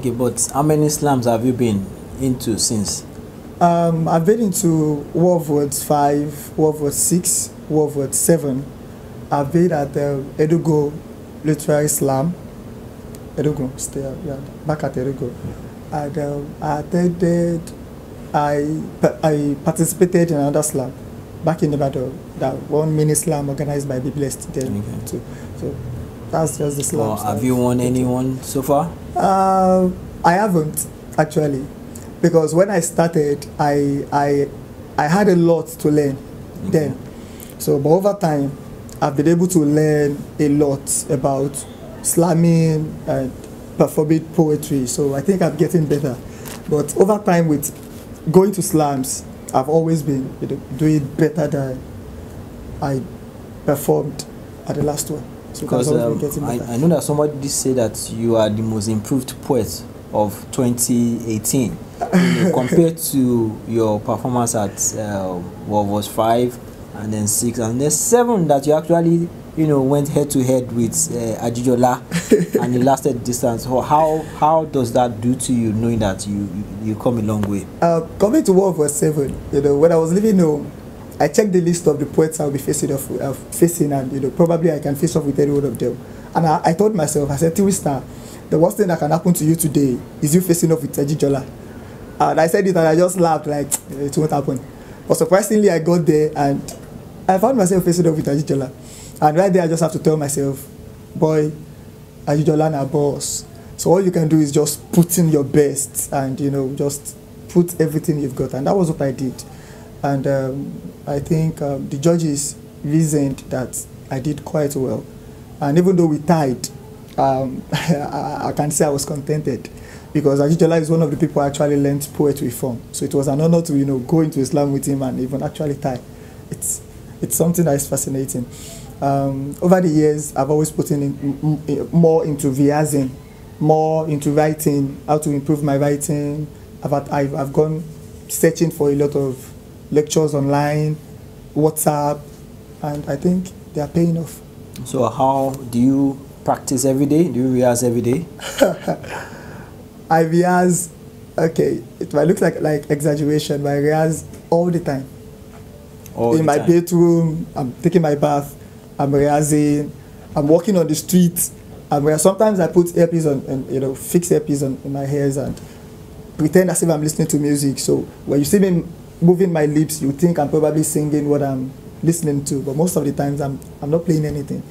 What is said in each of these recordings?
Okay, but how many slams have you been into since? I've been into War of Words 5, War of Words 6, War of Words 7. I've been at the Enugu Literary Slam. Enugu, back at Enugu. And I attended, I participated in another slam back in Ibadan, that one mini slam organized by Bible then too. So that's just the slam. Well, have you won anyone so far? I haven't actually, because when I started, I had a lot to learn then. So, but over time, I've been able to learn a lot about slamming and performing poetry. So I think I'm getting better. But over time, with going to slams, I've always been doing better than I performed at the last one. So because I know that somebody did say that you are the most improved poet of 2018 compared to your performance at what was 5 and then 6 and then 7 that you actually went head to head with Ajijola and it lasted distance. How does that do to you, knowing that you come a long way? Coming to War of Words 7, when I was leaving home, I checked the list of the poets I'll be facing and probably I can face off with any one of them. And I told myself, I said, Tiwistar, the worst thing that can happen to you today is you facing off with Ajijola. And I said it and I just laughed like it won't happen. But surprisingly, I got there and I found myself facing off with Ajijola. And right there, I just have to tell myself, boy, Ajijola na boss. So all you can do is just put in your best and, just put everything you've got. And that was what I did. And I think the judges reasoned that I did quite well. And even though we tied, I can say I was contented. Because Ajijola is one of the people I actually learned poetry from. So it was an honor to, go into Islam with him and even actually tie. It's something that is fascinating. Over the years, I've always put in more into rehearsing, more into writing, how to improve my writing. I've gone searching for a lot of lectures online, WhatsApp, and I think they are paying off. So how do you practice every day? Do you rehearse every day? I rehearse, okay, it might look like exaggeration, but I rehearse all the time. In my bedroom, I'm taking my bath, I'm rehearsing, I'm walking on the street. Sometimes I put earpiece on, and fix earpiece on in my ears and pretend as if I'm listening to music. So when you see me moving my lips, you think I'm probably singing what I'm listening to. But most of the times, I'm not playing anything.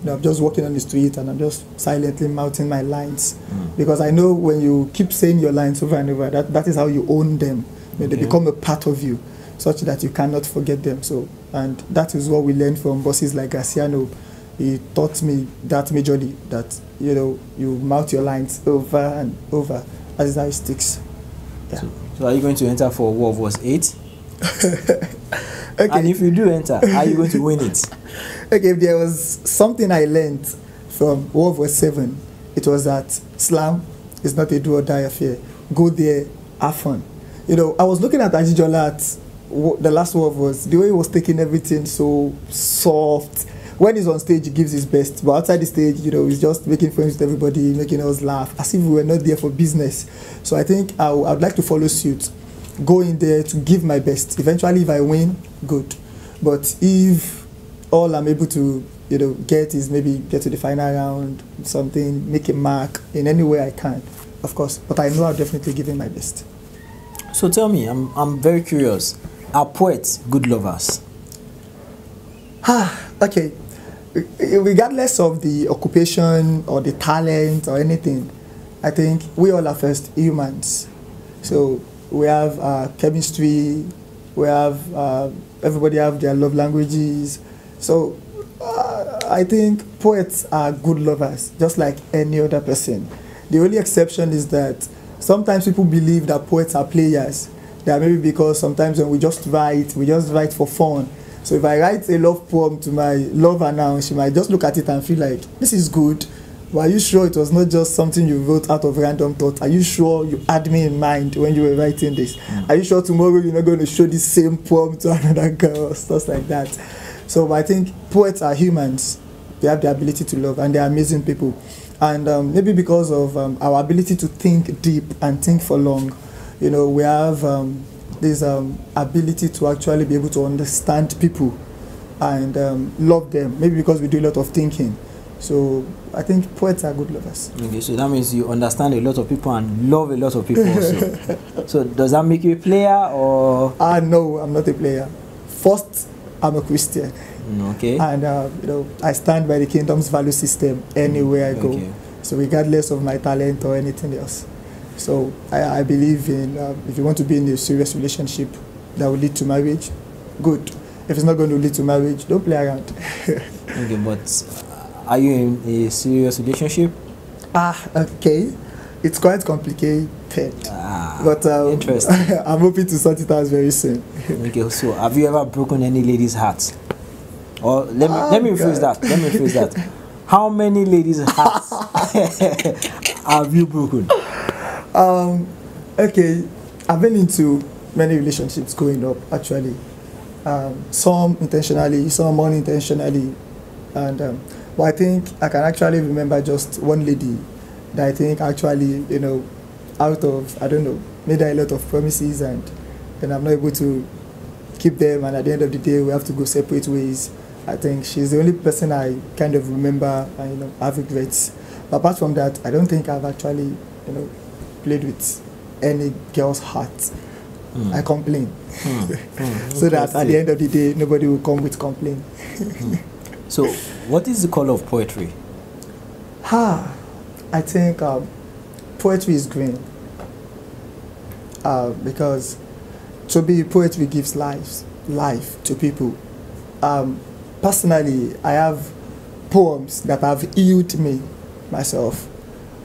I'm just walking on the street and I'm just silently mouthing my lines. Because I know when you keep saying your lines over and over, that is how you own them. They become a part of you, such that you cannot forget them. So, and that is what we learned from bosses like Graciano. He taught me that majorly, that you mouth your lines over and over. That is how it sticks. Yeah. So are you going to enter for War of Words 8? Okay. And if you do enter, are you going to win it? Okay, if there was something I learned from War of Words 7, it was that slam is not a do or die affair. Go there, have fun. I was looking at Ajijola at the last War of Words, the way he was taking everything so soft. When he's on stage, he gives his best. But outside the stage, he's just making friends with everybody, making us laugh, as if we were not there for business. So I think I would like to follow suit. Go in there to give my best. Eventually, if I win, good. But if all I'm able to, get is maybe get to the final round, something, make a mark in any way I can, of course. But I know I'll definitely give it my best. So tell me, I'm very curious. Are poets good lovers? Okay. Regardless of the occupation or the talent or anything, I think we all are first humans. So we have chemistry, we have everybody have their love languages. So I think poets are good lovers, just like any other person. The only exception is that sometimes people believe that poets are players. That maybe because sometimes when we just write for fun. So if I write a love poem to my lover now, she might just look at it and feel like, this is good. But are you sure it was not just something you wrote out of random thought? Are you sure you had me in mind when you were writing this? Are you sure tomorrow you're not going to show the same poem to another girl or stuff like that? So I think poets are humans. They have the ability to love and they're amazing people. And maybe because of our ability to think deep and think for long, you know, we have this ability to actually be able to understand people and love them. Maybe because we do a lot of thinking. So I think poets are good lovers. Okay, so that means you understand a lot of people and love a lot of people also. So does that make you a player or? No, I'm not a player. First, I'm a Christian. Okay. And you know, I stand by the kingdom's value system anywhere I go. Okay. So regardless of my talent or anything else. So I believe in if you want to be in a serious relationship that will lead to marriage, good. If it's not going to lead to marriage, don't play around. Okay, but are you in a serious relationship? Okay. It's quite complicated. But interesting. I'm hoping to sort it out very soon. Okay, so have you ever broken any lady's heart? Or let me rephrase that. Let me rephrase that. How many ladies' hearts have you broken? Okay, I've been into many relationships growing up, actually. Some intentionally, some unintentionally. And but I think I can actually remember just one lady that I think actually, you know, out of, I don't know, made her a lot of promises and then I'm not able to keep them, and at the end of the day we have to go separate ways. I think she's the only person I kind of remember and, you know, have regrets. But apart from that, I don't think I've actually, you know, played with any girl's heart. I complain. So that at the end of the day, nobody will come with complaint. So, what is the color of poetry? I think poetry is green. Because to be poetry gives life to people. Personally, I have poems that have healed me myself.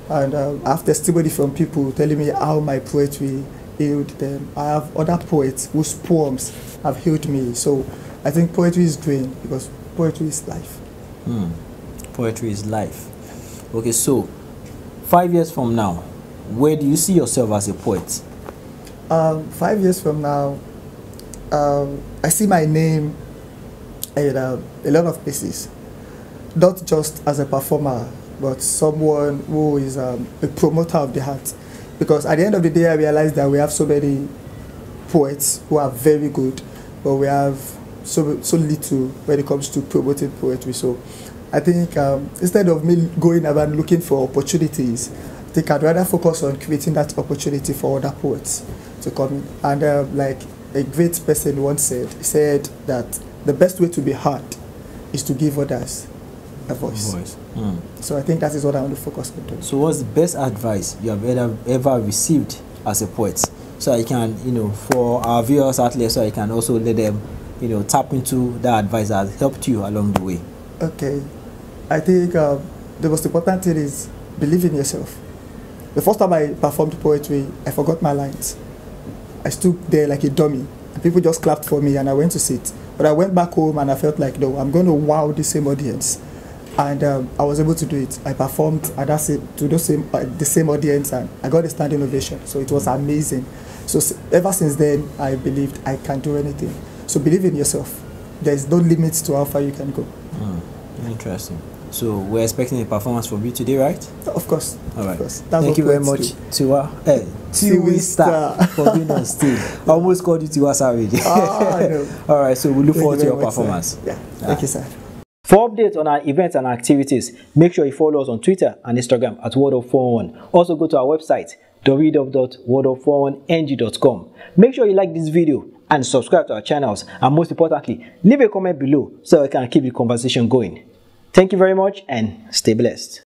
And I have testimony from people telling me how my poetry healed them. I have other poets whose poems have healed me. So I think poetry is green because poetry is life. Poetry is life. Okay, so 5 years from now, where do you see yourself as a poet? 5 years from now, I see my name in a lot of places. Not just as a performer, but someone who is a promoter of the art. Because at the end of the day, I realized that we have so many poets who are very good, but we have so little when it comes to promoting poetry. So I think instead of me going around looking for opportunities, I think I'd rather focus on creating that opportunity for other poets to come in. And like a great person once said that the best way to be heard is to give others a voice. So I think that is what I want to focus on doing. So what's the best advice you have ever received as a poet? So I can, you know, for our viewers out there, so I can also let them, you know, tap into that advice that has helped you along the way. Okay. I think the most important thing is believe in yourself. The first time I performed poetry, I forgot my lines. I stood there like a dummy. And people just clapped for me and I went to sit. But I went back home and I felt like, no, I'm going to wow the same audience. And I was able to do it. I performed to the same audience and I got a standing ovation. So it was amazing. So ever since then, I believed I can do anything. So believe in yourself. There's no limits to how far you can go. Interesting. So we're expecting a performance from you today, right? Of course. All right. Course. Thank you very much, Tiwistar, for being on stage. I almost called you Tiwa Savage. No. All right. So we look forward to your performance. Sir. Yeah. Thank you, sir. For updates on our events and activities, make sure you follow us on Twitter and Instagram at World of 411. Also go to our website www.worldof411ng.com. Make sure you like this video and subscribe to our channels, and most importantly, leave a comment below so we can keep the conversation going. Thank you very much and stay blessed.